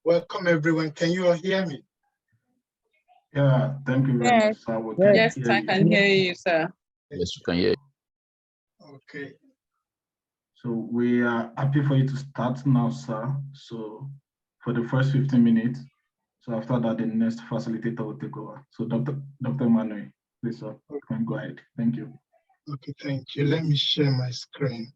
Welcome everyone. Can you all hear me? Yeah, thank you very much, sir. Yes, I can hear you, sir. Yes, you can hear. Okay. So we are happy for you to start now, sir. So for the first 15 minutes. So after that, the next facilitator will take over. So Dr. Manuel, please, sir, you can go ahead. Thank you. Okay, thank you. Let me share my screen.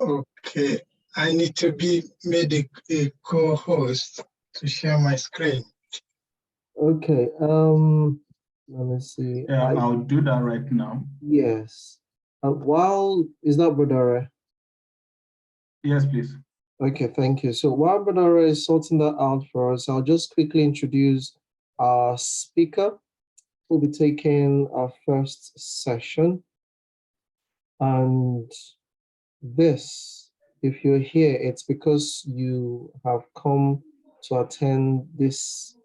Okay, I need to be made a co-host to share my screen. Okay, let me see. Yeah, I'll do that right now. Yes. While, is that Badara? Yes, please. Okay, thank you. So while Badara is sorting that out for us, I'll just quickly introduce our speaker who'll be taking our first session. And this, if you're here, it's because you have come to attend this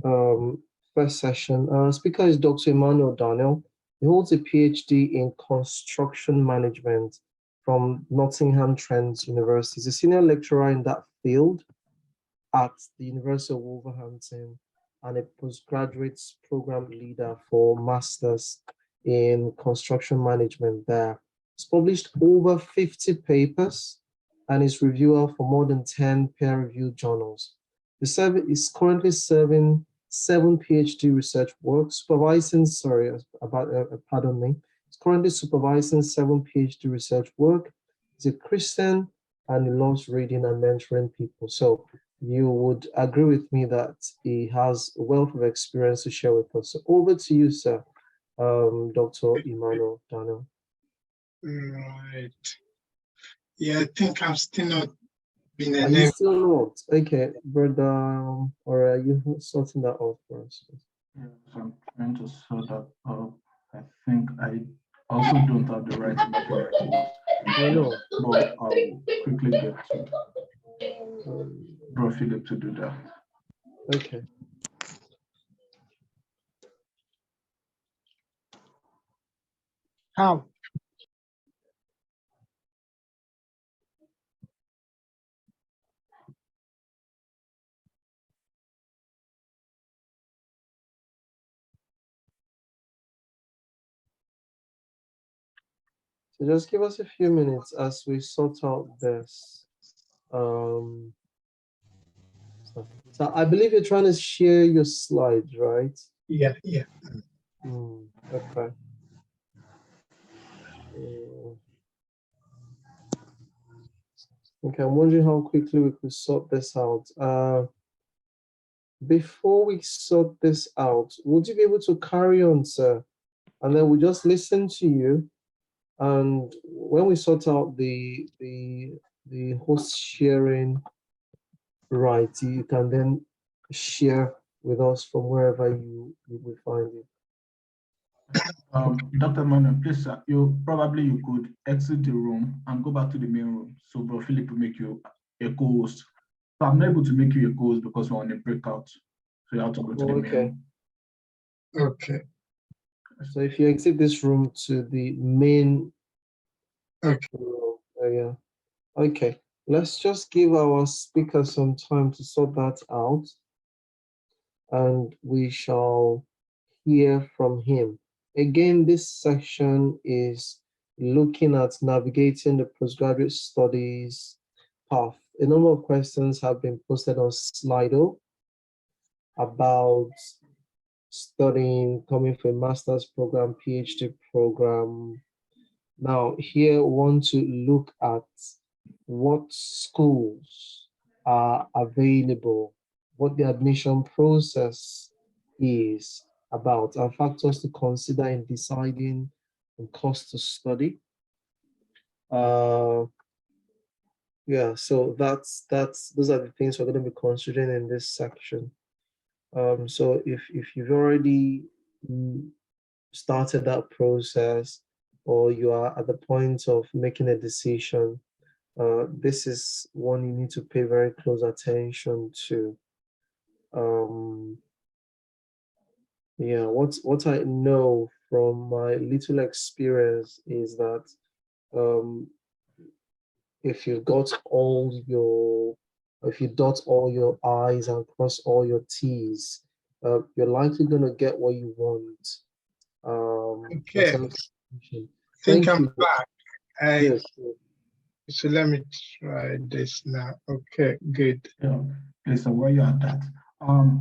first session. Our speaker is Dr. Emmanuel Daniel. He holds a PhD in construction management from Nottingham Trent University. He's a senior lecturer in that field at the University of Wolverhampton and a postgraduate program leader for masters in construction management there. He's published over 50 papers and is reviewer for more than 10 peer-reviewed journals. The service is currently serving 7 PhD research works, pardon me. He's currently supervising 7 PhD research work. He's a Christian and he loves reading and mentoring people. So you would agree with me that he has a wealth of experience to share with us. So over to you, sir, Dr. Emmanuel Daniel. Right. Yeah, I think I'm still not been Are you still not? Okay, but or are you sorting that out for us? Yes, I'm trying to sort that out. I think I also don't have the right material. I know. But I'll quickly get to Bro Philip to do that. Okay. How? So just give us a few minutes as we sort out this. So I believe you're trying to share your slides, right? Yeah. Okay. Okay, I'm wondering how quickly we could sort this out. Before we sort this out, would you be able to carry on, sir? And then we'll just listen to you. And when we sort out the host sharing right, you can then share with us from wherever you will find it. Dr. Manuel, please, sir, you could exit the room and go back to the main room. So Bro Philip will make you a co-host. So I'm not able to make you a co-host because we're on a breakout. So you have to go to the main room. Okay. So if you exit this room to the main area, okay. Let's just give our speaker some time to sort that out, and we shall hear from him. Again, this section is looking at navigating the postgraduate studies path. A number of questions have been posted on Slido about studying, coming for a master's program, PhD program. Now, here we want to look at what schools are available, what the admission process is about, and factors to consider in deciding on cost to study. Yeah, so those are the things we're going to be considering in this section. So if you've already started that process, or you are at the point of making a decision, this is one you need to pay very close attention to. Yeah, what I know from my little experience is that if you dot all your I's and cross all your T's, you're likely going to get what you want. In Okay, terms of information. I think Thank I'm you. back. Yes. So let me try this now. Okay, good. Yeah. Please, so while you're at that,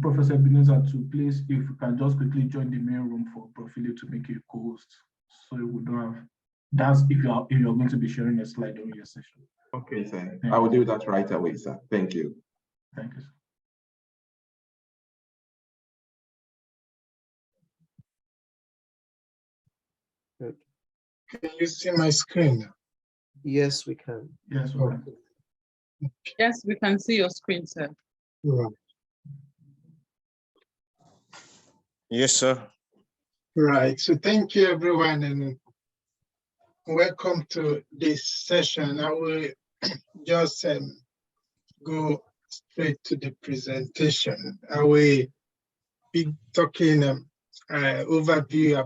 Professor Ebenezer, too, please, if you can just quickly join the main room for Profile to make you a co-host, so we don't have. That's if you're going to be sharing a slide during your session. Okay, sir. I will do that right away, sir. Thank you. Thank you, sir. Good. Can you see my screen now? Yes, we can. Yes, we can. Yes, we can see your screen, sir. Right. Yes, sir. Right. So thank you, everyone, and welcome to this session. I will just go straight to the presentation. I will be talking overview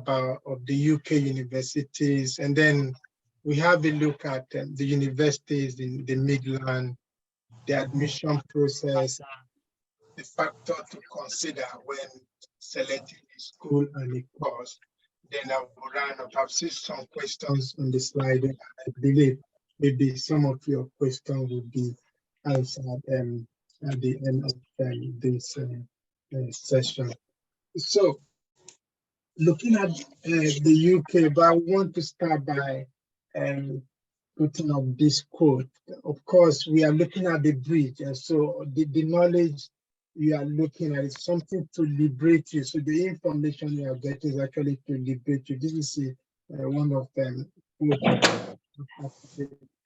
of the UK universities, and then we have a look at the universities in the Midland, the admission process, the factor to consider when selecting a school and a course. Then I will round up. I've seen some questions on the slide, and I believe maybe some of your questions will be answered at the end of this session. So, looking at the UK, but I want to start by putting up this quote. Of course, we are looking at the bridge, and so the knowledge you are looking at is something to liberate you. So the information you are getting is actually to liberate you. This is one of them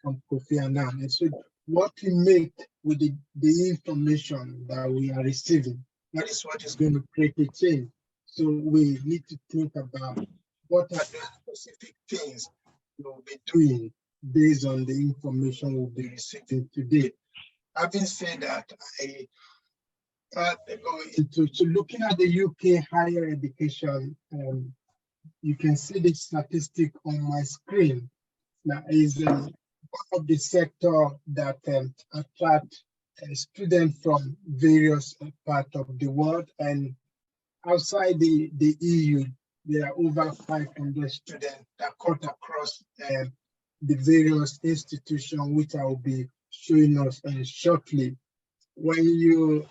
from Kofi Annan. And so what we make with the information that we are receiving, that is what is going to create a change. So we need to think about what are the specific things we'll be doing based on the information we'll be receiving today. Having said that, I go into looking at the UK higher education. You can see the statistic on my screen. Now is one of the sector that attract students from various parts of the world, and outside the EU, there are over 500 students that cut across the various institutions, which I will be showing us shortly. When you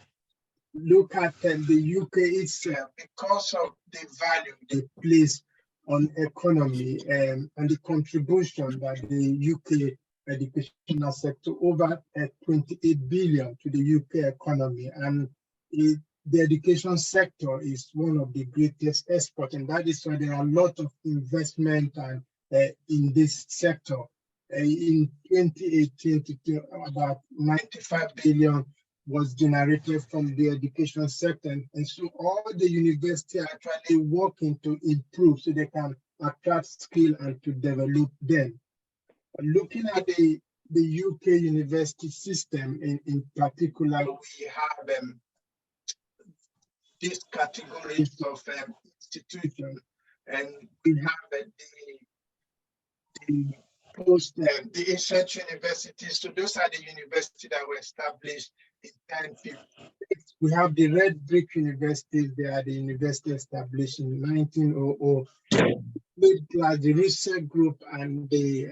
look at the UK itself, because of the value they place on economy and the contribution that the UK educational sector, over 28 billion to the UK economy, and the education sector is one of the greatest exports, and that is why there are a lot of investment and in this sector. In 2018, about 95 billion was generated from the education sector, and so all the universities are actually working to improve so they can attract skill and to develop them. Looking at the UK university system in particular, we have these categories of institutions, and we have the ancient universities. So those are the universities that were established in 1050. We have the red brick universities. They are the university established in 1900. Like the research group and the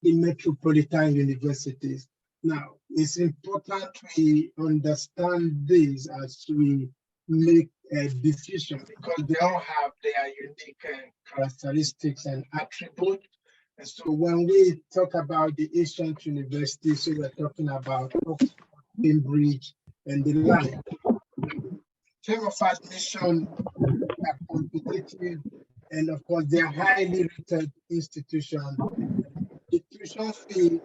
metropolitan universities. Now, it's important we understand this as we make a decision, because they all have their unique characteristics and attributes. And so when we talk about the ancient universities, so we're talking about Oxford, Cambridge, and the like. In terms of admission, they are competitive, and of course, they are highly rated institutions. The tuition fee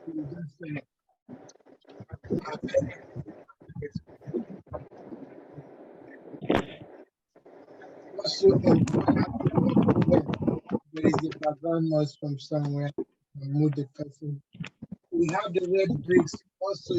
also important. There is a background noise from somewhere. I'll move the person. We have the red bricks, also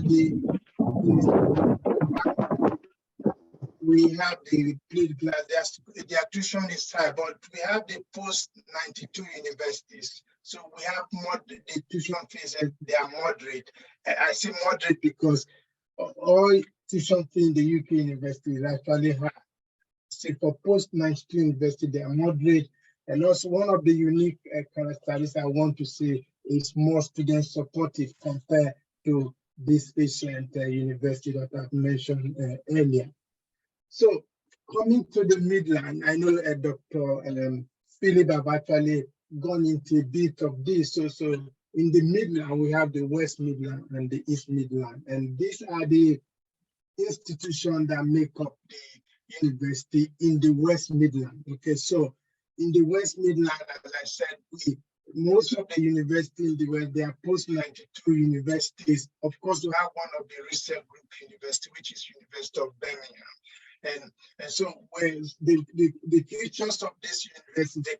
we have the plate glass. Their tuition is high, but we have the post-92 universities. So we have the tuition fees, and they are moderate. I say moderate because all tuition fee in the UK university is actually high. So for post-92 university, they are moderate. And also one of the unique characteristics I want to say is more student supportive compared to this patient university that I've mentioned earlier. So coming to the Midland, I know Dr. Philip have actually gone into a bit of this. So in the Midland, we have the West Midland and the East Midland, and these are the institutions that make up the university in the West Midland. Okay, so in the West Midland, as I said, most of the universities in the West, they are post-92 universities. Of course, we have one of the research group university, which is University of Birmingham. And so the features of this university,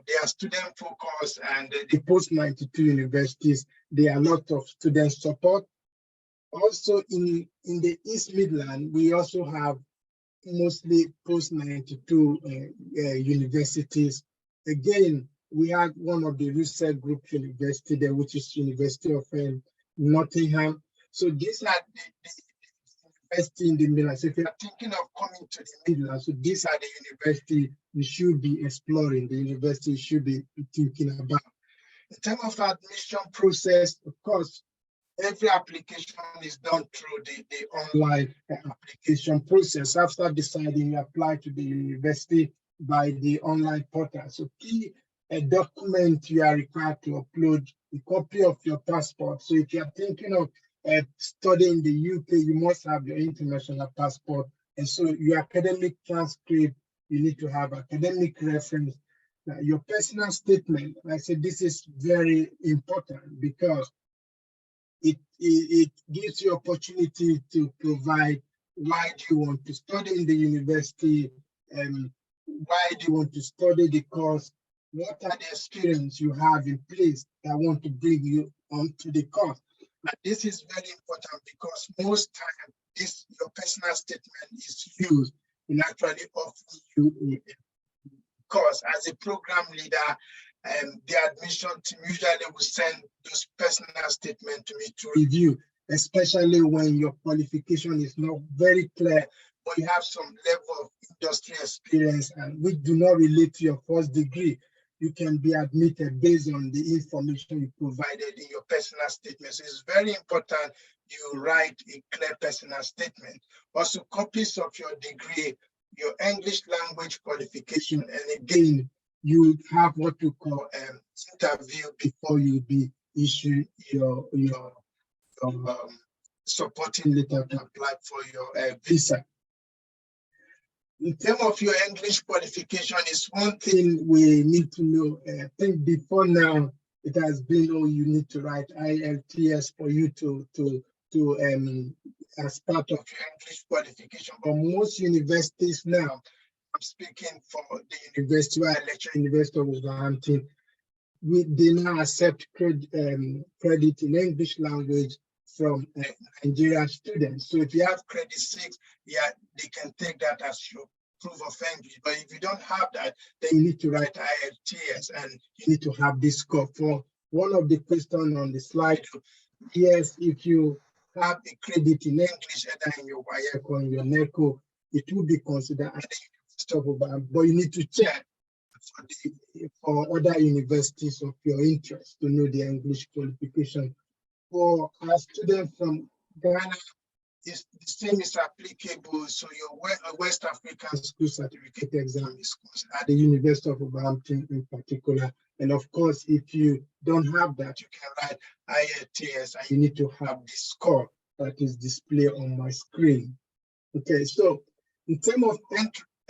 they are student focused, and the post-92 universities, there are a lot of student support. Also in the East Midland, we also have mostly post-92 universities. Again, we had one of the research group university there, which is University of Nottingham. So these are the university in the Midlands. So if you are thinking of coming to the Midlands, so these are the university you should be exploring, the university you should be thinking about. In terms of admission process, of course, every application is done through the online application process. After deciding, you apply to the university by the online portal. So key document you are required to upload a copy of your passport. So if you are thinking of studying in the UK, you must have your international passport. And so your academic transcript, you need to have academic reference. Your personal statement, I said this is very important because it gives you opportunity to provide why do you want to study in the university, and why do you want to study the course, what are the experience you have in place that want to bring you onto the course. But this is very important because most time your personal statement is used in actually offering you a course. As a program leader, the admission team usually will send those personal statements to me to review, especially when your qualification is not very clear, but you have some level of industry experience and which do not relate to your first degree. You can be admitted based on the information you provided in your personal statement. So it's very important you write a clear personal statement. Also, copies of your degree, your English language qualification, and again, you have what you call an interview before you be issued your supporting letter to apply for your visa. In terms of your English qualification, is one thing we need to know. I think before now, it has been, you need to write IELTS for you to as part of your English qualification. But most universities now, I'm speaking for the university where I lecture, University of Wolverhampton, they now accept credit in English language from Nigerian students. So if you have credit 6, yeah, they can take that as your proof of English. But if you don't have that, then you need to write IELTS and you need to have this score. For one of the questions on the slide, yes, if you have a credit in English, either in your WAEC or in your NECO, it will be considered at the University of Wolverhampton, but you need to check for other universities of your interest to know the English qualification. For our students from Ghana, the same is applicable. So your West African School Certificate exam is at the University of Wolverhampton in particular. And of course, if you don't have that, you can write IELTS and you need to have the score that is displayed on my screen. Okay, so in terms of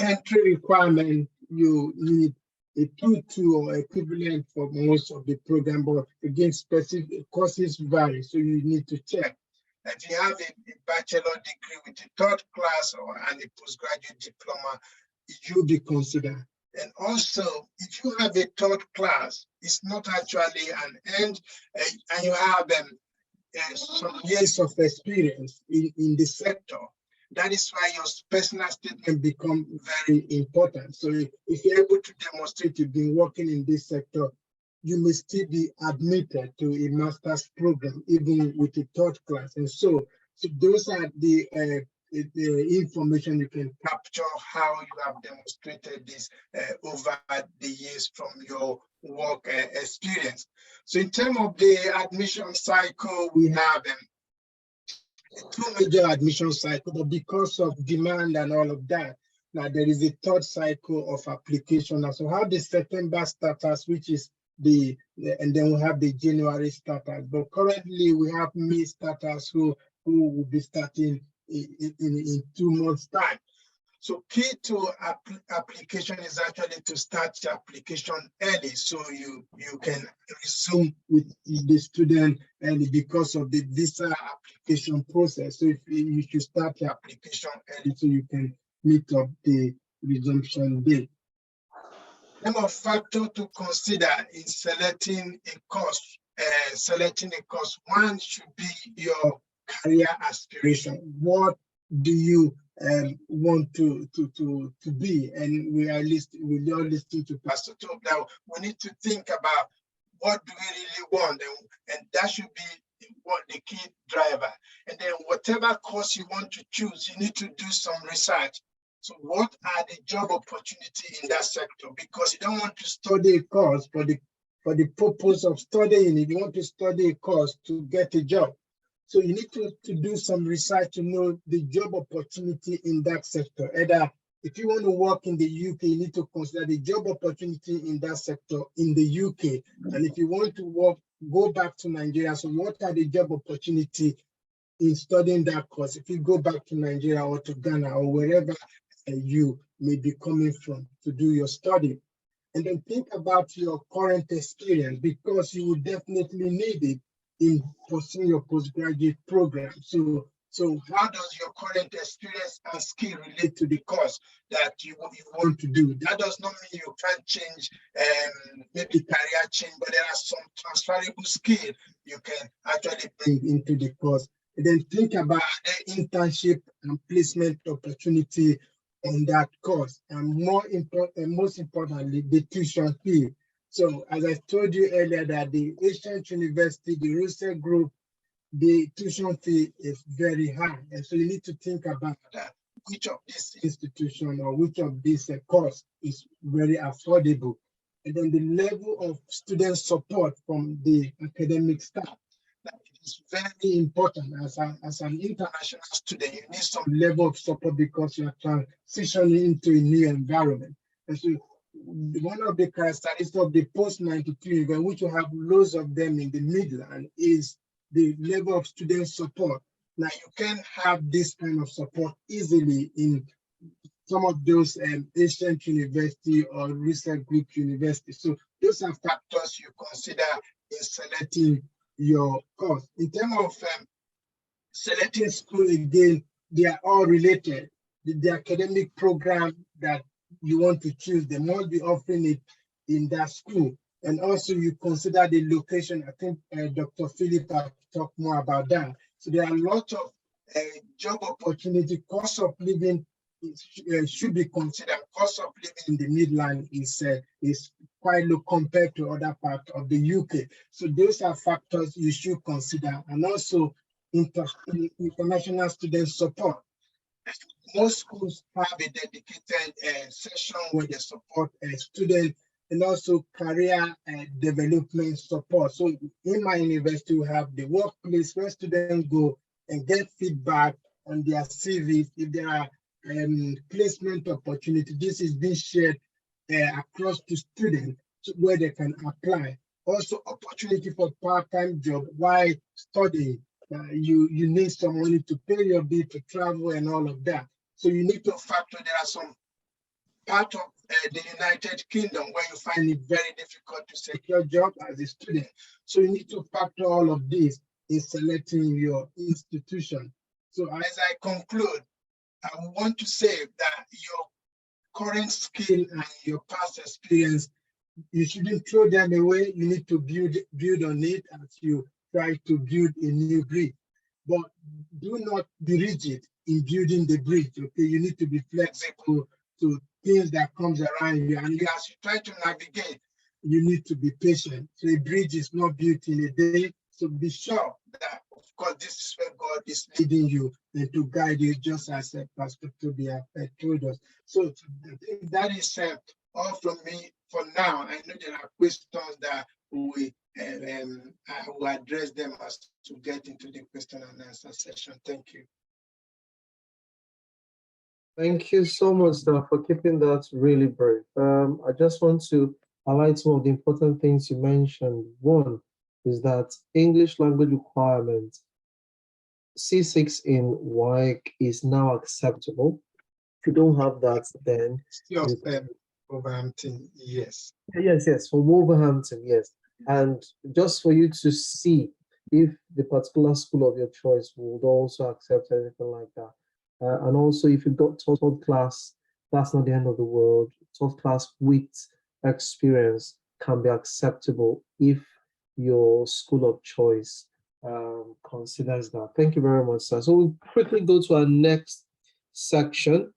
entry requirement, you need a 2-2 or equivalent for most of the program, but again, specific courses vary, so you need to check. If you have a bachelor degree with a 3rd class and a postgraduate diploma, it will be considered. And also, if you have a 3rd class, it's not actually an end, and you have some years of experience in the sector. That is why your personal statement becomes very important. So if you're able to demonstrate you've been working in this sector you may still be admitted to a master's program, even with a third class. And so those are the information you can capture, how you have demonstrated this over the years from your work experience. So in terms of the admission cycle, we have two major admission cycles, but because of demand and all of that, now there is a third cycle of application. Now, so how the September starters, which is and then we have the January starters, but currently we have May starters who will be starting in 2 months' time. So key to application is actually to start your application early, so you can resume with the student early because of the visa application process. So if you should start your application early so you can meet up the resumption date. Number of factors to consider in selecting a course. One should be your career aspiration. What do you want to be? And we are listening to Pastor Tom. Now we need to think about what do we really want, and that should be what the key driver. And then whatever course you want to choose, you need to do some research. So what are the job opportunities in that sector? Because you don't want to study a course for the purpose of studying it. You want to study a course to get a job. So you need to do some research to know the job opportunity in that sector. Either if you want to work in the UK, you need to consider the job opportunity in that sector in the UK. And if you want to work, go back to Nigeria. So what are the job opportunity in studying that course? If you go back to Nigeria or to Ghana or wherever you may be coming from to do your study. And then think about your current experience, because you will definitely need it in pursuing your postgraduate program. So how does your current experience and skill relate to the course that you want to do? That does not mean you can't change, maybe career change, but there are some transferable skills you can actually bring into the course. And then think about the internship and placement opportunity on that course, and most importantly, the tuition fee. So as I told you earlier, that the Ancient University, the Russell Group, the tuition fee is very high. And so you need to think about that. Which of these institutions or which of these course is very affordable. And then the level of student support from the academic staff. That is very important. As an international student, you need some level of support because you are transitioning into a new environment. And so one of the characteristics of the post-93 event, which you have loads of them in the Midland, is the level of student support. Now, you can have this kind of support easily in some of those Ancient University or Russell Group University. So those are factors you consider in selecting your course. In terms of selecting school, again, they are all related. The academic program that you want to choose, they must be offering it in that school. And also you consider the location. I think Dr. Philip talked more about that. So there are a lot of job opportunity. Cost of living should be considered. Cost of living in the Midland is quite low compared to other parts of the UK. So those are factors you should consider. And also international student support. Most schools have a dedicated session where they support students, and also career development support. So in my university, we have the workplace where students go and get feedback on their CV. If there are placement opportunity, this is being shared across to students where they can apply. Also opportunity for part-time job while studying. You need some money to pay your bill, to travel and all of that. So you need to factor, there are some part of the United Kingdom where you find it very difficult to secure a job as a student. So you need to factor all of this in selecting your institution. So as I conclude, I want to say that your current skill and your past experience, you shouldn't throw them away. You need to build on it as you try to build a new bridge. But do not be rigid in building the bridge. Okay, you need to be flexible to things that comes around you, and as you try to navigate, you need to be patient. So a bridge is not built in a day. So be sure that, of course, this is where God is leading you and to guide you, just as Pastor Toby told us. So I think that is all from me for now. I know there are questions that we will address them as to get into the question and answer session. Thank you. Thank you so much, sir, for keeping that really brief. I just want to highlight some of the important things you mentioned. One is that English language requirement, C6 in WAEC is now acceptable. If you don't have that, then Wolverhampton, yes. Yes, for Wolverhampton, yes. And just for you to see if the particular school of your choice would also accept anything like that. And also, if you've got third class, that's not the end of the world. Third class with experience can be acceptable if your school of choice considers that. Thank you very much, sir. So we'll quickly go to our next section,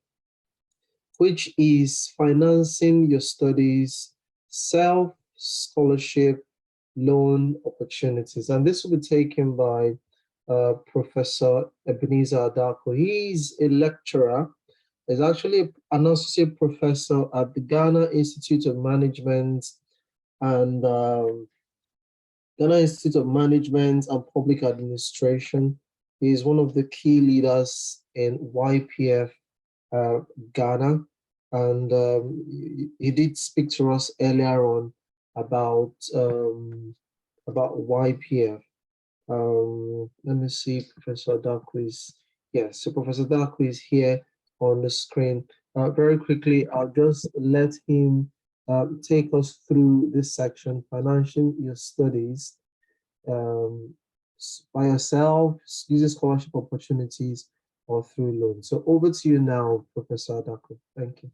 which is financing your studies, self-scholarship, loan opportunities. And this will be taken by Professor Ebenezer Adako. He's a lecturer. He's actually an associate professor at the Ghana Institute of Management and Public Administration. He's one of the key leaders in YPF Ghana, and he did speak to us earlier on about YPF. Let me see, Professor Adako is, yes, so Professor Adako is here on the screen. Very quickly, I'll just let him take us through this section, financing your studies by yourself, using scholarship opportunities, or through loans. So over to you now, Professor Adako. Thank you.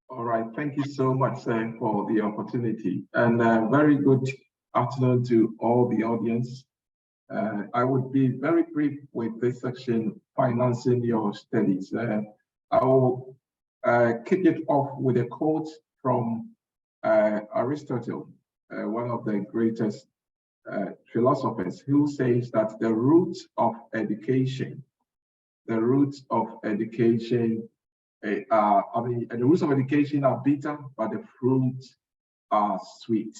All right, thank you so much for the opportunity, and very good afternoon to all the audience. I would be very brief with this section, financing your studies. I will kick it off with a quote from Aristotle, one of the greatest philosophers, who says that the roots of education are, the roots of education are bitter, but the fruits are sweet.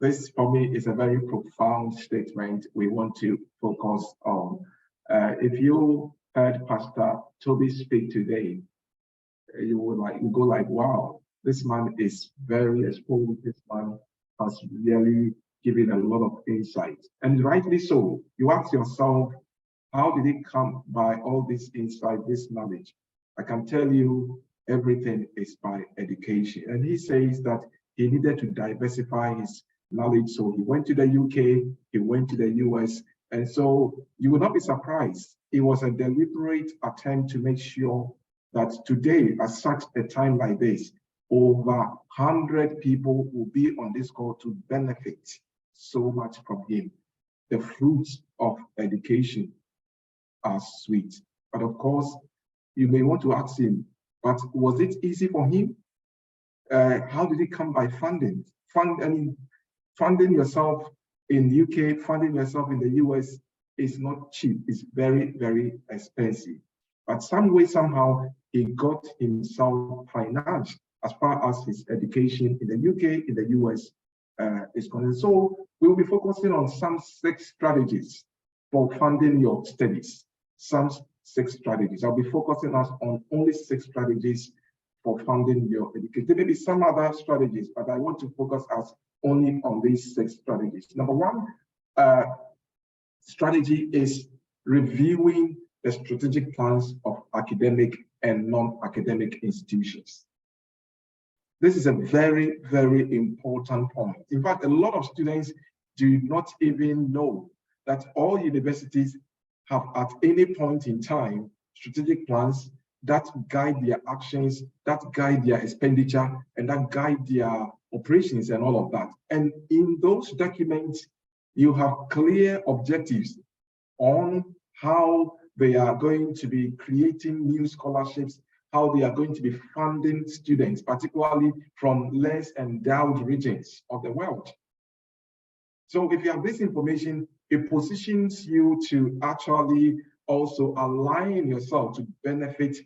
This, for me, is a very profound statement we want to focus on. If you heard Pastor Toby speak today, you would go like, wow, this man is very exposed. This man has really given a lot of insight, and rightly so. You ask yourself, how did he come by all this insight, this knowledge? I can tell you everything is by education. And he says that he needed to diversify his knowledge. So he went to the UK, he went to the US. And so you will not be surprised. It was a deliberate attempt to make sure that today, at such a time like this, over 100 people will be on this call to benefit so much from him. The fruits of education are sweet. But of course, you may want to ask him, but was it easy for him? How did it come by funding? Funding yourself in the UK, funding yourself in the US is not cheap. It's very, very expensive. But some way, somehow, he got himself financed as far as his education in the UK, in the US is concerned. So we will be focusing on some 6 strategies for funding your studies. Some 6 strategies. I'll be focusing us on only 6 strategies for funding your education. There may be some other strategies, but I want to focus us only on these 6 strategies. Number 1 strategy is reviewing the strategic plans of academic and non-academic institutions. This is a very, very important point. In fact, a lot of students do not even know that all universities have at any point in time strategic plans that guide their actions, that guide their expenditure, and that guide their operations and all of that. And in those documents, you have clear objectives on how they are going to be creating new scholarships, how they are going to be funding students, particularly from less endowed regions of the world. So if you have this information, it positions you to actually also align yourself to benefit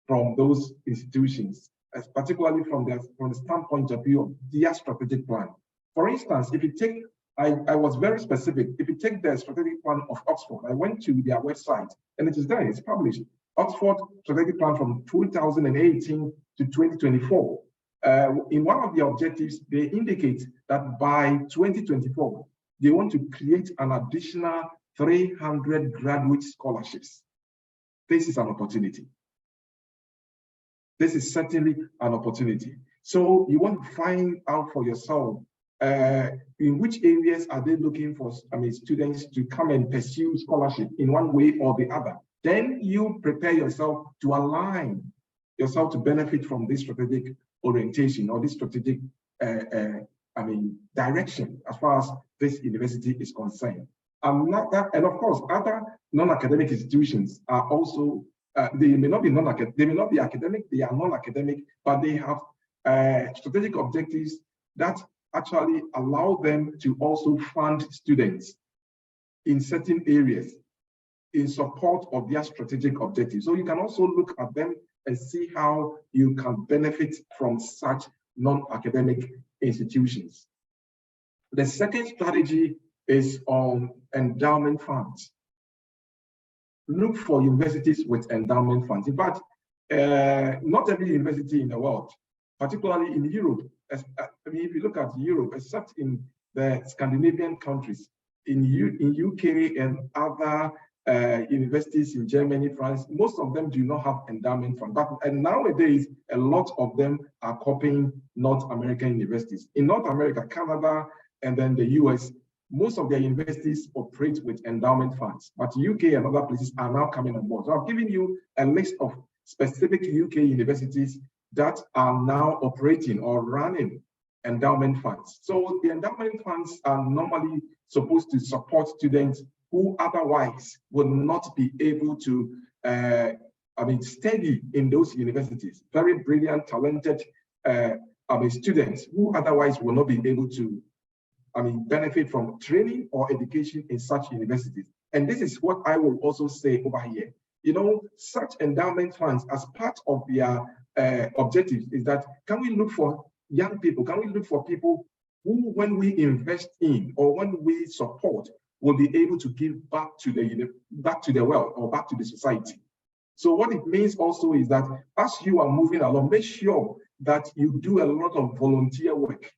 from those institutions, as particularly from the standpoint of view of their strategic plan. For instance, if you take, I was very specific, if you take the strategic plan of Oxford, I went to their website and it is there, it's published. Oxford strategic plan from 2018 to 2024. In one of the objectives, they indicate that by 2024, they want to create an additional 300 graduate scholarships. This is an opportunity. This is certainly an opportunity. So you want to find out for yourself in which areas are they looking for students to come and pursue scholarship in one way or the other. Then you prepare yourself to align yourself to benefit from this strategic orientation or this strategic direction as far as this university is concerned. And of course, other non-academic institutions are also, they may not be academic, they are non-academic, but they have strategic objectives that actually allow them to also fund students in certain areas in support of their strategic objectives. So you can also look at them and see how you can benefit from such non-academic institutions. The second strategy is on endowment funds. Look for universities with endowment funds. In fact, not every university in the world, particularly in Europe, if you look at Europe, except in the Scandinavian countries, in UK and other universities in Germany, France, most of them do not have endowment funds. And nowadays, a lot of them are copying North American universities. In North America, Canada, and then the US, most of their universities operate with endowment funds, but UK and other places are now coming on board. So I've given you a list of specific UK universities that are now operating or running endowment funds. So the endowment funds are normally supposed to support students who otherwise would not be able to study in those universities. Very brilliant, talented students who otherwise will not be able to benefit from training or education in such universities. And this is what I will also say over here. You know, such endowment funds as part of their objectives is that, can we look for young people? Can we look for people who, when we invest in or when we support, will be able to give back to the world or back to the society? So what it means also is that as you are moving along, make sure that you do a lot of volunteer work,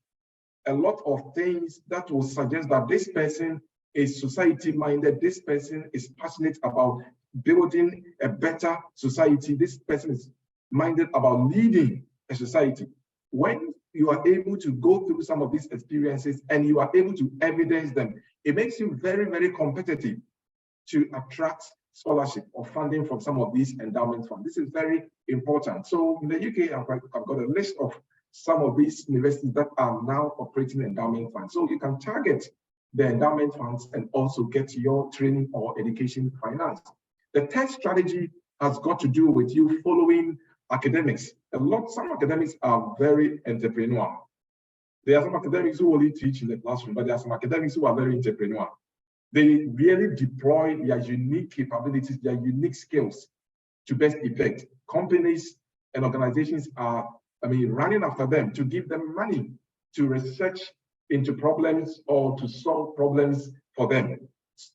a lot of things that will suggest that this person is society-minded, this person is passionate about building a better society, this person is minded about leading a society. When you are able to go through some of these experiences and you are able to evidence them, it makes you very, very competitive to attract scholarship or funding from some of these endowment funds. This is very important. So in the UK, I've got a list of some of these universities that are now operating endowment funds. So you can target the endowment funds and also get your training or education financed. The third strategy has got to do with you following academics. Some academics are very entrepreneurial. There are some academics who only teach in the classroom, but there are some academics who are very entrepreneurial. They really deploy their unique capabilities, their unique skills to best effect. Companies and organizations are running after them to give them money to research into problems or to solve problems for them.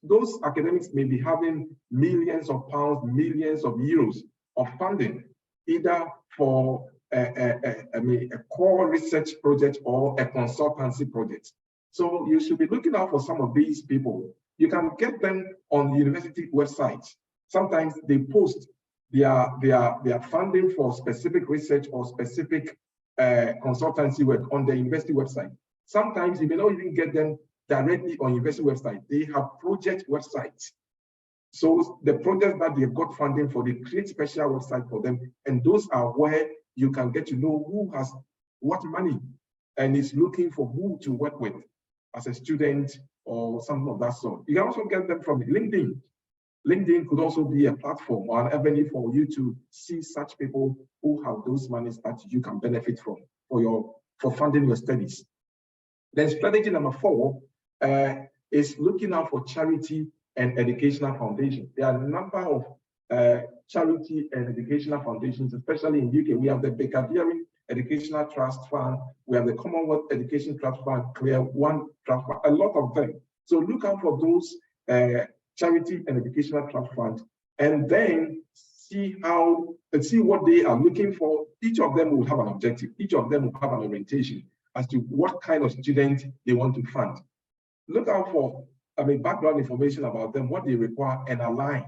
Those academics may be having millions of pounds, millions of euros of funding, either for a core research project or a consultancy project. So you should be looking out for some of these people. You can get them on the university websites. Sometimes they post their funding for specific research or specific consultancy work on the university website. Sometimes you may not even get them directly on university website. They have project websites. So the projects that they've got funding for, they create special websites for them. And those are where you can get to know who has what money and is looking for who to work with as a student or something of that sort. You can also get them from LinkedIn. LinkedIn could also be a platform or an avenue for you to see such people who have those monies that you can benefit from for funding your studies. Then strategy number 4 is looking out for charity and educational foundations. There are a number of charity and educational foundations, especially in UK. We have the Baker Deering Educational Trust Fund, we have the Commonwealth Education Trust Fund, Clear One Trust Fund, a lot of them. So look out for those charity and educational trust funds, and then see what they are looking for. Each of them will have an objective. Each of them will have an orientation as to what kind of student they want to fund. Look out for, background information about them, what they require, and align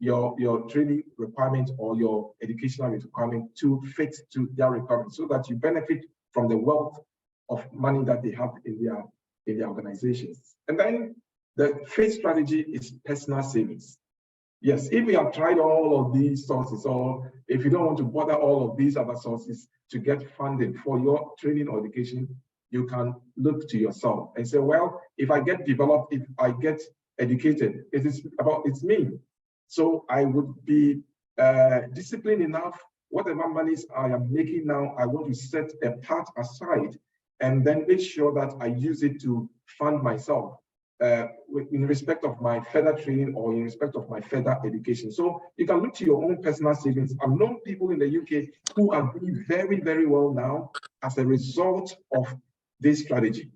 your training requirement or your educational requirement to fit to their requirements, so that you benefit from the wealth of money that they have in their organizations. And then the 5th strategy is personal savings. Yes, if you have tried all of these sources, or if you don't want to bother all of these other sources to get funding for your training or education, you can look to yourself and say, well, if I get developed, if I get educated, it's me. So I would be disciplined enough. Whatever monies I am making now, I want to set a part aside and then make sure that I use it to fund myself in respect of my further training or in respect of my further education. So you can look to your own personal savings. I've known people in the UK who are doing very, very well now as a result of this strategy.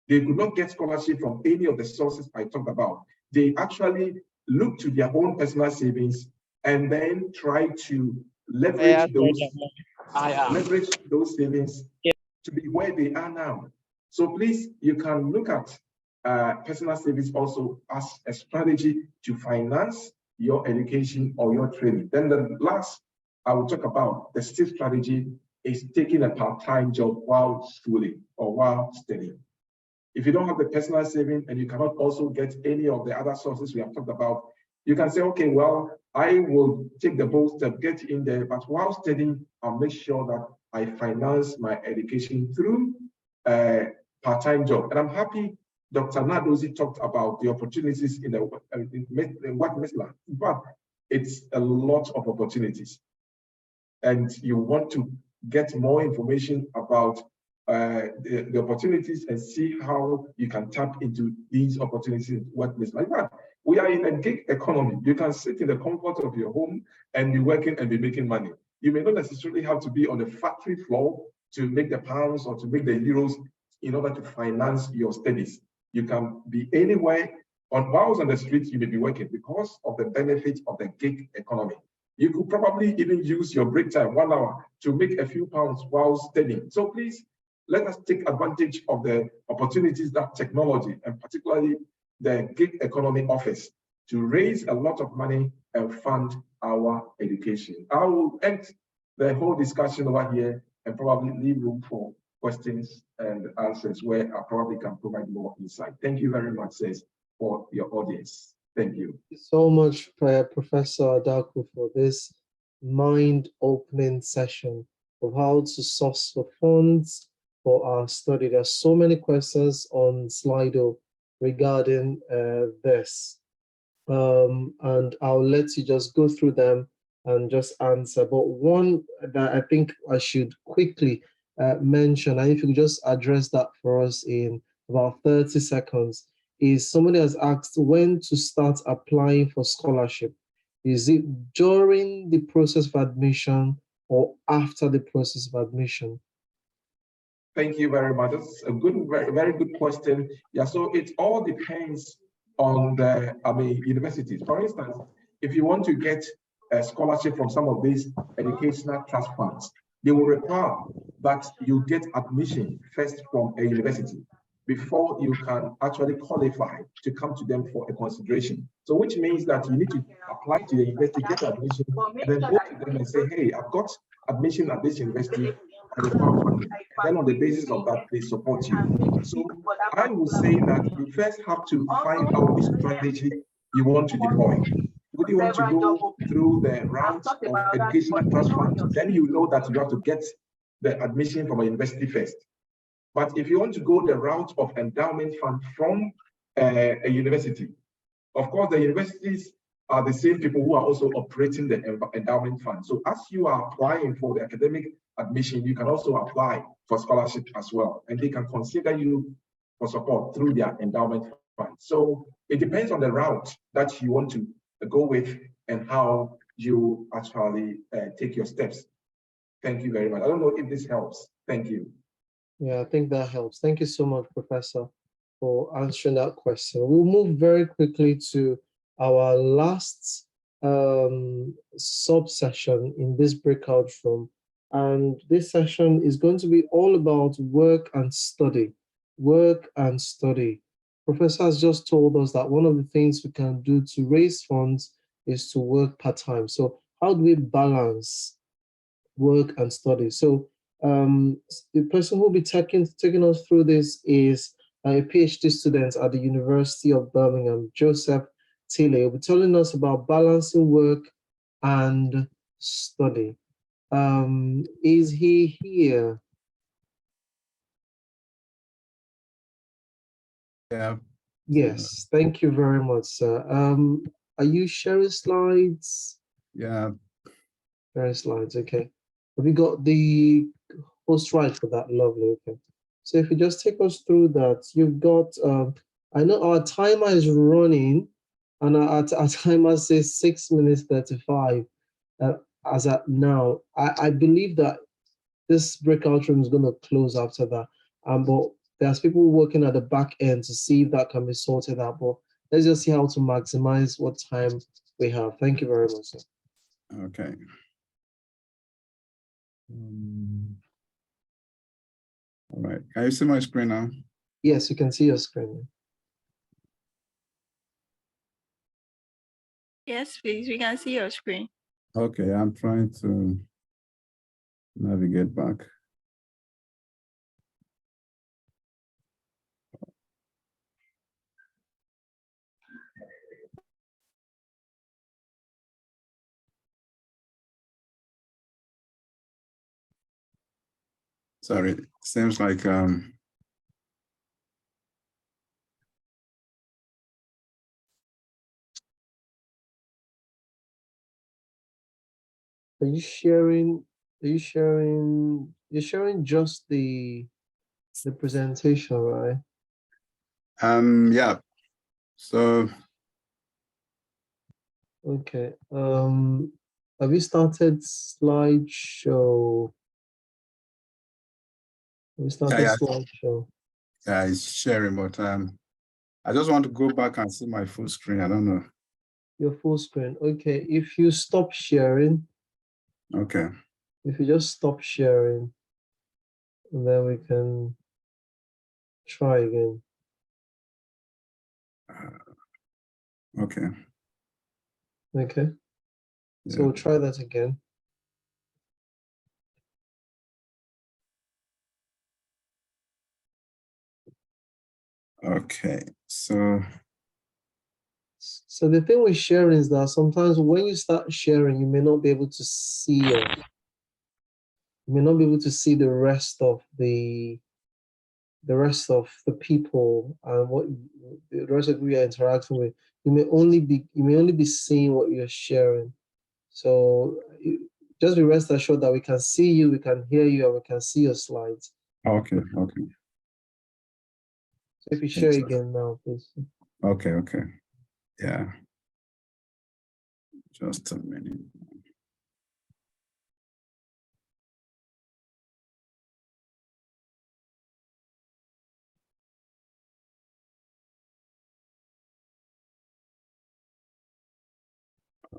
They could not get scholarship from any of the sources I talked about. They actually look to their own personal savings and then try to leverage those savings to be where they are now. So please, you can look at personal savings also as a strategy to finance your education or your training. Then the last I will talk about, the 6th strategy, is taking a part-time job while schooling or while studying. If you don't have the personal saving and you cannot also get any of the other sources we have talked about, you can say, okay, well, I will take the bold step, get in there, but while studying, I'll make sure that I finance my education through a part-time job. And I'm happy Dr. Nadozie talked about the opportunities in what Misla, but it's a lot of opportunities. And you want to get more information about the opportunities and see how you can tap into these opportunities. What Misla, but we are in a gig economy. You can sit in the comfort of your home and be working and be making money. You may not necessarily have to be on the factory floor to make the pounds or to make the euros in order to finance your studies. You can be anywhere. Whilst on the street, you may be working because of the benefit of the gig economy. You could probably even use your break time, 1 hour, to make a few pounds while studying. So please, let us take advantage of the opportunities that technology, and particularly the gig economy, offers to raise a lot of money and fund our education. I will end the whole discussion over here and probably leave room for questions and answers where I probably can provide more insight. Thank you very much, Sis, for your audience. Thank you. Thank you so much, Professor Adaku, for this mind-opening session of how to source for funds for our study. There are so many questions on Slido regarding this. And I'll let you just go through them and just answer. But one that I think I should quickly mention, and if you could just address that for us in about 30 seconds, is somebody has asked when to start applying for scholarship. Is it during the process of admission or after the process of admission? Thank you very much. That's a good, very good question. Yeah, so it all depends on the, universities. For instance, if you want to get a scholarship from some of these educational trust funds, they will require that you get admission first from a university before you can actually qualify to come to them for a consideration. So which means that you need to apply to the university, get admission, and then go to them and say, hey, I've got admission at this university, I require funding. And then on the basis of that, they support you. So I will say that you first have to find out which strategy you want to deploy. Would you want to go through the route of educational trust fund? Then you know that you have to get the admission from a university first. But if you want to go the route of endowment fund from a university, of course, the universities are the same people who are also operating the endowment fund. So as you are applying for the academic admission, you can also apply for scholarship as well, and they can consider you for support through their endowment fund. So it depends on the route that you want to go with and how you actually take your steps. Thank you very much. I don't know if this helps. Thank you. Yeah, I think that helps. Thank you so much, Professor, for answering that question. We'll move very quickly to our last sub-session in this breakout room. And this session is going to be all about work and study. Work and study. Professor has just told us that one of the things we can do to raise funds is to work part-time. So how do we balance work and study? So the person who will be taking us through this is a PhD student at the University of Birmingham, Joseph Tilley. Will be telling us about balancing work and study. Is he here? Yeah. Yes, thank you very much, sir. Are you sharing slides? Yeah. Sharing slides, okay. Have you got the host right for that? Lovely, okay. So if you just take us through that, you've got, I know our timer is running, and our timer says 6 minutes 35 as at now. I believe that this breakout room is going to close after that. But there's people working at the back end to see if that can be sorted out. But let's just see how to maximize what time we have. Thank you very much, sir. Okay. All right. Can you see my screen now? Yes, you can see your screen. Yes, please. We can see your screen. Okay, I'm trying to navigate back. Sorry, seems like Are you sharing? Are you sharing? You're sharing just the presentation, right? yeah. So Okay. Have you started slideshow? We started yeah. slideshow. Yeah, it's sharing, but I just want to go back and see my full screen. I don't know. Your full screen. Okay. If you stop sharing, Okay. if you just stop sharing, and then we can try again. Okay. Okay. So Yeah. we'll try that again. Okay. So the thing with sharing is that sometimes when you start sharing, you may not be able to see the rest of the people and what the rest of who you're interacting with. You may only be seeing what you're sharing. So just be rest assured that we can see you, we can hear you, and we can see your slides. okay, okay. So if you share again now, please. Okay, okay. Yeah. Just a minute.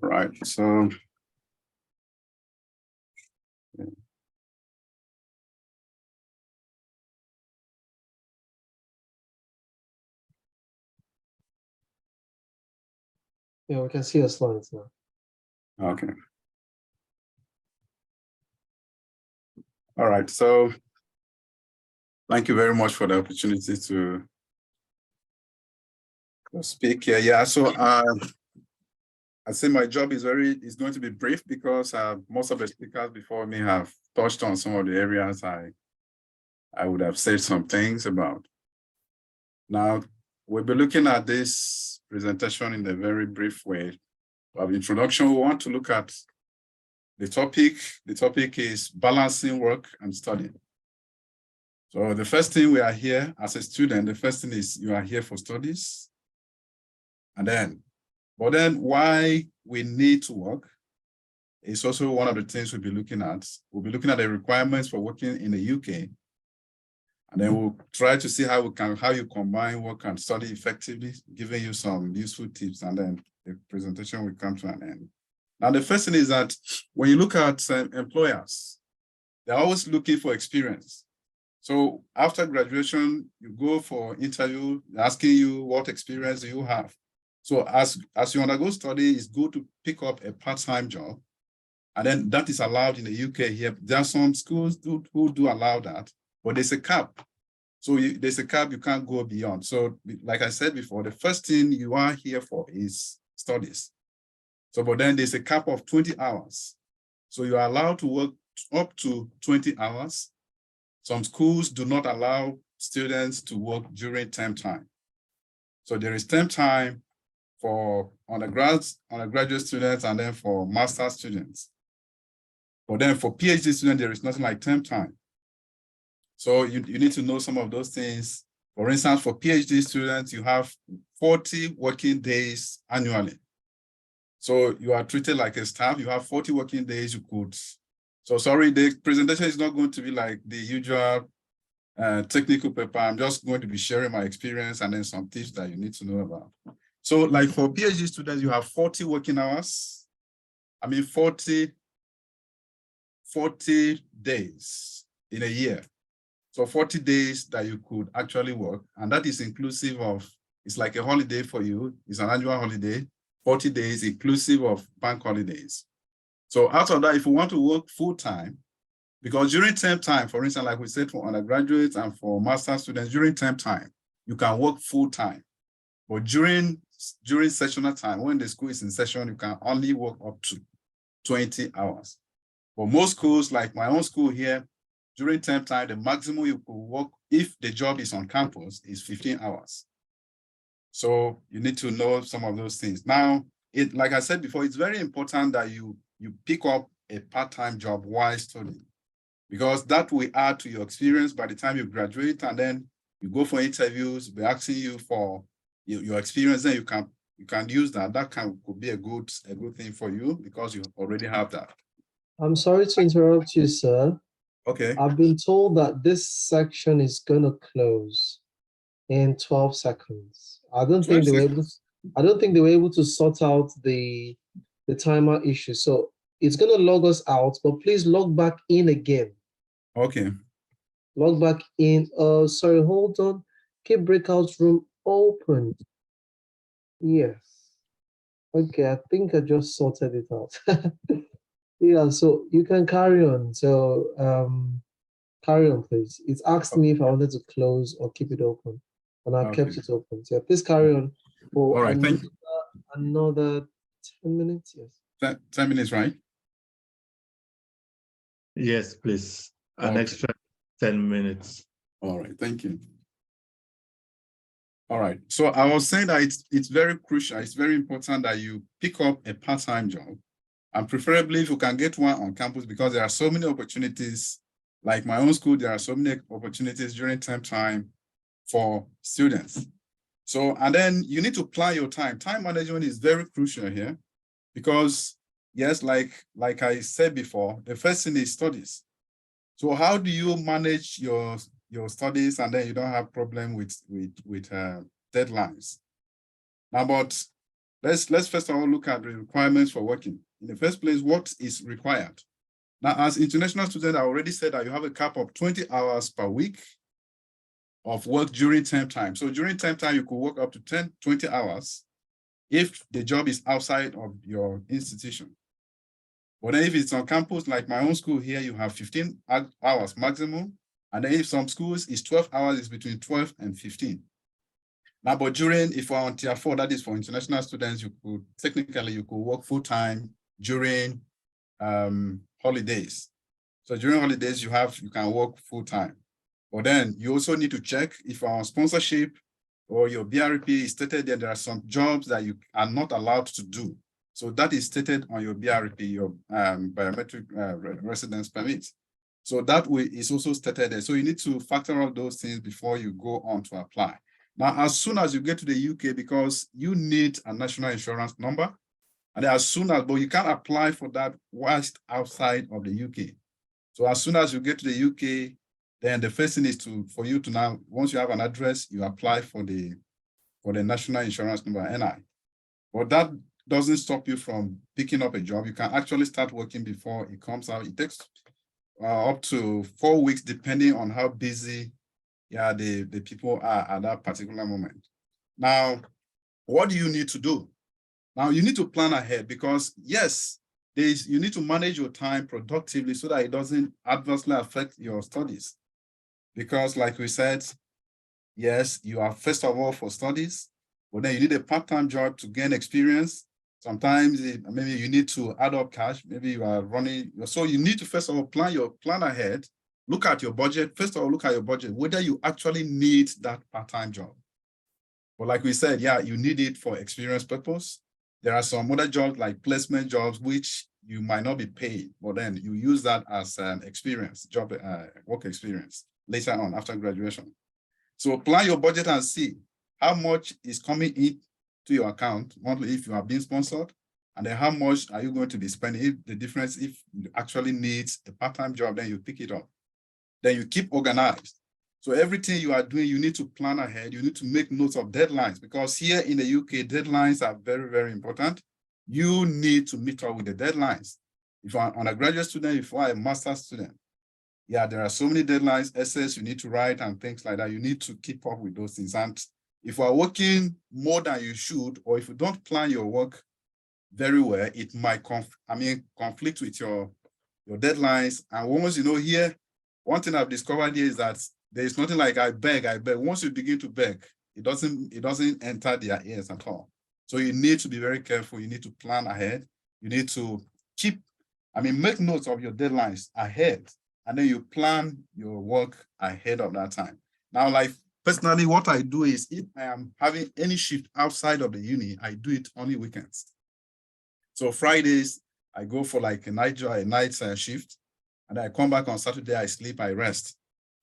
All right. So Yeah, we can see your slides now. okay. All right. So thank you very much for the opportunity to speak here. Yeah. So I say my job is going to be brief because most of the speakers before me have touched on some of the areas I would have said some things about. Now, we'll be looking at this presentation in a very brief way Of introduction, we want to look at the topic. The topic is balancing work and study. So the first thing we are here as a student, the first thing is you are here for studies. But then why we need to work is also one of the things we'll be looking at. We'll be looking at the requirements for working in the UK. And then we'll try to see how you combine work and study effectively, giving you some useful tips, and then the presentation will come to an end. Now, the first thing is that when you look at employers, they're always looking for experience. So after graduation, you go for interview, asking you what experience do you have. So as you undergo study, it's good to pick up a part-time job. And then that is allowed in the UK here. There are some schools who do allow that, but there's a cap. So there's a cap you can't go beyond. So like I said before, the first thing you are here for is studies. So, but then there's a cap of 20 hours. So you are allowed to work up to 20 hours. Some schools do not allow students to work during term time. So there is term time for undergraduate students and then for master's students. But then for PhD students, there is nothing like term time. So you need to know some of those things. For instance, for PhD students, you have 40 working days annually. So you are treated like a staff, you have 40 working days you could. So sorry, the presentation is not going to be like the usual technical paper. I'm just going to be sharing my experience and then some tips that you need to know about. So like for PhD students, you have 40 working hours. 40 days in a year. So 40 days that you could actually work, and that is inclusive of, it's like a holiday for you, it's an annual holiday, 40 days inclusive of bank holidays. So out of that, if you want to work full-time, because during term time, for instance, like we said, for undergraduates and for master students, during term time, you can work full-time. But during sessional time, when the school is in session, you can only work up to 20 hours. For most schools, like my own school here, during term time, the maximum you could work if the job is on campus is 15 hours. So you need to know some of those things. Now, like I said before, it's very important that you pick up a part-time job while studying, because that will add to your experience by the time you graduate, and then you go for interviews, we're asking you for your experience, then you can use that. That could be a good thing for you because you already have that. I'm sorry to interrupt you, sir. Okay. I've been told that this section is going to close in 12 seconds. I don't think they were able to sort out the timer issue. So it's going to log us out, but please log back in again. Okay. Log back in. Sorry, hold on. Keep breakout room open. Yes. Okay, I think I just sorted it out. Yeah, so you can carry on. So carry on, please. It's asked me if I wanted to close or keep it open, and I kept it open. So yeah, please carry on for all right, another 10 minutes. Yes. 10 minutes, right? Yes, please. An extra 10 minutes. All right, thank you. All right, so I was saying that it's very crucial, it's very important that you pick up a part-time job, and preferably if you can get one on campus, because there are so many opportunities. Like my own school, there are so many opportunities during term time for students. So, and then you need to plan your time. Time management is very crucial here, because yes, like I said before, the first thing is studies. So how do you manage your studies and then you don't have problem with deadlines? Now, but let's first of all look at the requirements for working. In the first place, what is required? Now, as international students, I already said that you have a cap of 20 hours per week of work during term time. So during term time, you could work up to 20 hours if the job is outside of your institution. But then if it's on campus, like my own school here, you have 15 hours maximum. And then if some schools is 12 hours, it's between 12 and 15. Now, but if you're on tier 4, that is for international students, you could work full-time during holidays. So during holidays, you can work full-time. But then you also need to check if you're on sponsorship or your BRP is stated that there are some jobs that you are not allowed to do. So that is stated on your BRP, your biometric residence permit. So that way is also stated there. So you need to factor out those things before you go on to apply. Now, as soon as you get to the UK, because you need a national insurance number, and as soon as, but you can't apply for that whilst outside of the UK. So as soon as you get to the UK, then the first thing is for you to now, once you have an address, you apply for the national insurance number, NI. But that doesn't stop you from picking up a job. You can actually start working before it comes out. It takes up to 4 weeks, depending on how busy the people are at that particular moment. Now, what do you need to do? Now, you need to plan ahead because, yes, you need to manage your time productively so that it doesn't adversely affect your studies. Because like we said, yes, you are first of all for studies, but then you need a part-time job to gain experience. Sometimes maybe you need to add up cash, maybe you are running. So you need to first of all plan ahead, look at your budget. First of all, look at your budget, whether you actually need that part-time job. But like we said, yeah, you need it for experience purpose. There are some other jobs like placement jobs, which you might not be paid, but then you use that as an experience, work experience later on after graduation. So plan your budget and see how much is coming in to your account monthly if you are being sponsored, and then how much are you going to be spending. If the difference, if you actually need a part-time job, then you pick it up. Then you keep organized. So everything you are doing, you need to plan ahead. You need to make notes of deadlines, because here in the UK, deadlines are very, very important. You need to meet up with the deadlines. If you are an undergraduate student, if you are a master's student, yeah, there are so many deadlines, essays you need to write and things like that. You need to keep up with those things. And if you are working more than you should, or if you don't plan your work very well, it might conflict with your deadlines. And once here, one thing I've discovered here is that there is nothing like I beg. Once you begin to beg, it doesn't enter their ears at all. So you need to be very careful. You need to plan ahead. You need to make notes of your deadlines ahead, and then you plan your work ahead of that time. Now, like personally, what I do is if I am having any shift outside of the uni, I do it only weekends. So Fridays, I go for like a night shift, and I come back on Saturday, I sleep, I rest.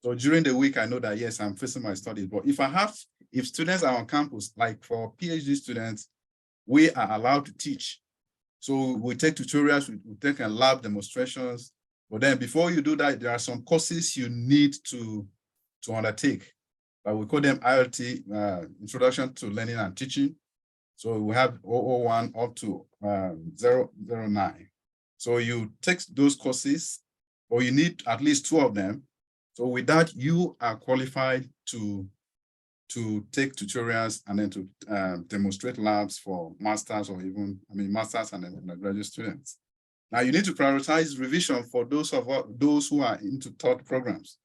So during the week, I know that, yes, I'm facing my studies. But if students are on campus, like for PhD students, we are allowed to teach. So we take tutorials, we take lab demonstrations. But then before you do that, there are some courses you need to undertake. We call them ILT, Introduction to Learning and Teaching. So we have 001 up to 009. So you take those courses, or you need at least 2 of them. So with that, you are qualified to take tutorials and then to demonstrate labs for masters, or even, masters and undergraduate students. Now you need to prioritize revision for those who are into taught programs.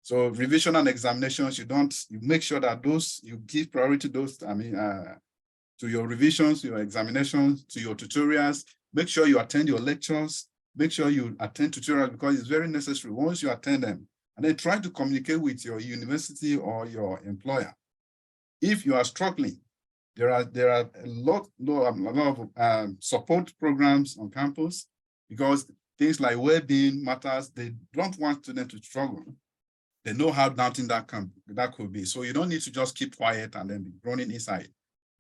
So revision and examinations, you make sure that you give priority to your revisions, your examinations, to your tutorials. Make sure you attend your lectures. Make sure you attend tutorials, because it's very necessary once you attend them. And then try to communicate with your university or your employer. If you are struggling, there are a lot of support programs on campus, because things like well-being matters. They don't want students to struggle. They know how daunting that could be. So you don't need to just keep quiet and then be running inside.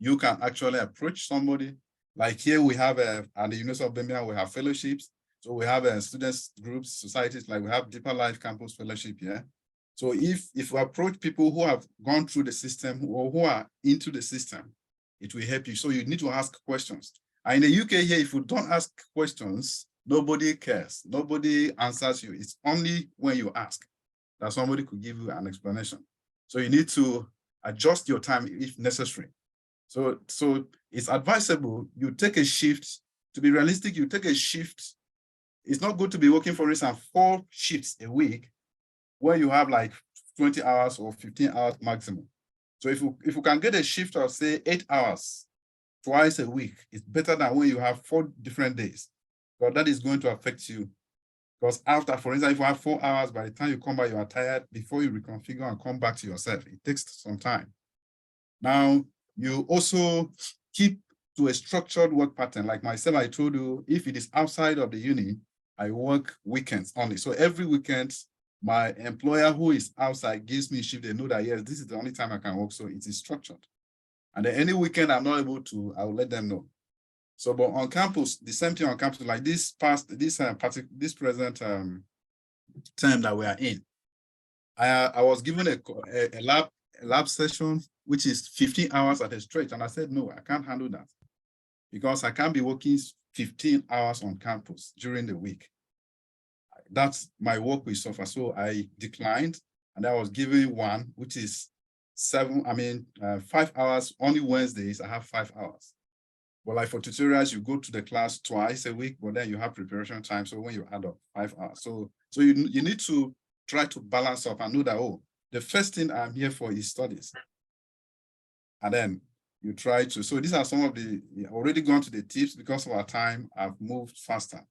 You can actually approach somebody. Like here we have at the University of Birmingham, we have fellowships. So we have students groups, societies, like we have Deeper Life Campus Fellowship here. So if we approach people who have gone through the system or who are into the system, it will help you. So you need to ask questions. And in the UK here, if you don't ask questions, nobody cares. Nobody answers you. It's only when you ask that somebody could give you an explanation. So you need to adjust your time if necessary. So it's advisable you take a shift. To be realistic, you take a shift. It's not good to be working, for instance, 4 shifts a week where you have like 20 hours or 15 hours maximum. So if you can get a shift of, say, 8 hours twice a week, it's better than when you have 4 different days, because that is going to affect you. Because after, for instance, if you have 4 hours, by the time you come back, you are tired. Before you reconfigure and come back to yourself, it takes some time. Now, you also keep to a structured work pattern. Like myself, I told you, if it is outside of the uni, I work weekends only. So every weekend, my employer who is outside gives me shift. They know that, yes, this is the only time I can work. So it is structured. And then any weekend I'm not able to, I will let them know. So, but on campus, the same thing on campus, like this present term that we are in, I was given a lab session, which is 15 hours at a stretch. And I said, no, I can't handle that because I can't be working 15 hours on campus during the week. That's my work will suffer. So I declined, and I was given one, which is 5 hours. Only Wednesdays, I have 5 hours. But like for tutorials, you go to the class twice a week, but then you have preparation time. So when you add up 5 hours, so you need to try to balance up and know that, oh, the first thing I'm here for is studies. And then you try to, so these are some of the, already gone to the tips because of our time, I've moved faster.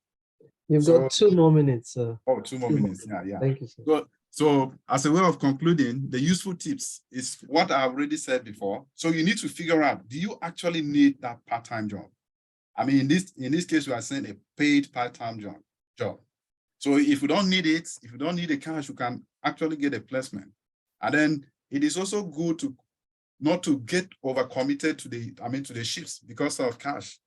You've got 2 more minutes, sir. Oh, 2 more minutes, yeah. Thank you, sir. So as a way of concluding, the useful tips is what I already said before. So you need to figure out, do you actually need that part-time job? I mean, in this case, we are saying a paid part-time job. So if you don't need it, if you don't need the cash, you can actually get a placement. And then it is also good to not to get overcommitted to the shifts because of cash.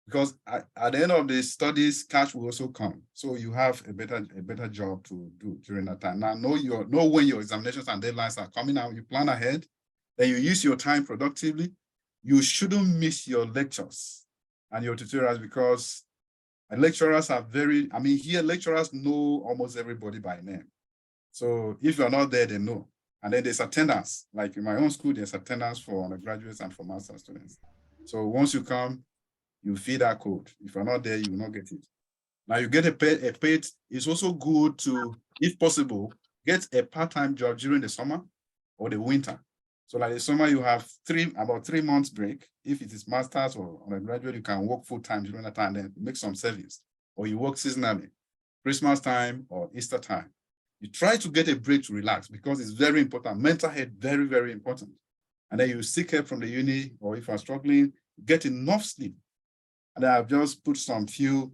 Because at the end of the studies, cash will also come. So you have a better job to do during that time. Now know when your examinations and deadlines are coming out, you plan ahead, then you use your time productively. You shouldn't miss your lectures and your tutorials because lecturers are here lecturers know almost everybody by name. So if you're not there, they know. And then there's attendance. Like in my own school, there's attendance for undergraduates and for master students. So once you come, you feed that code. If you're not there, you will not get it. Now you get a paid, it's also good to, if possible, get a part-time job during the summer or the winter. So like the summer, you have about 3 months break. If it is master's or undergraduate, you can work full-time during that time, then make some savings. Or you work seasonally, Christmas time or Easter time. You try to get a break to relax because it's very important. Mental health, very, very important. And then you seek help from the uni, or if you're struggling, get enough sleep. And I've just put if you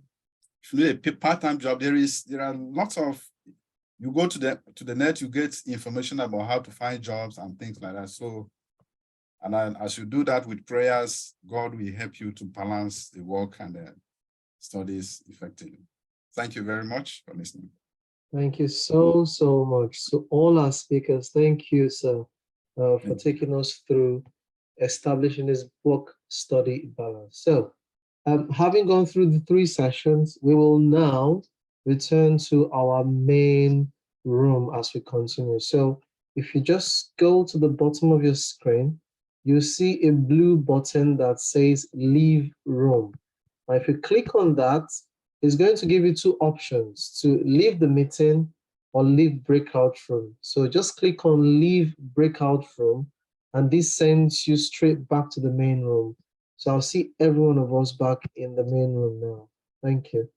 need a part-time job, there are lots of, you go to the net, you get information about how to find jobs and things like that. So, and then as you do that with prayers, God will help you to balance the work and the studies effectively. Thank you very much for listening. Thank you so much. So all our speakers, thank you, sir, for taking us through establishing this work-study balance. So, having gone through the 3 sessions, we will now return to our main room as we continue. So if you just go to the bottom of your screen, you see a blue button that says Leave Room. Now, if you click on that, it's going to give you 2 options: to leave the meeting or leave breakout room. So just click on Leave Breakout Room, and this sends you straight back to the main room. So I'll see every one of us back in the main room now. Thank you.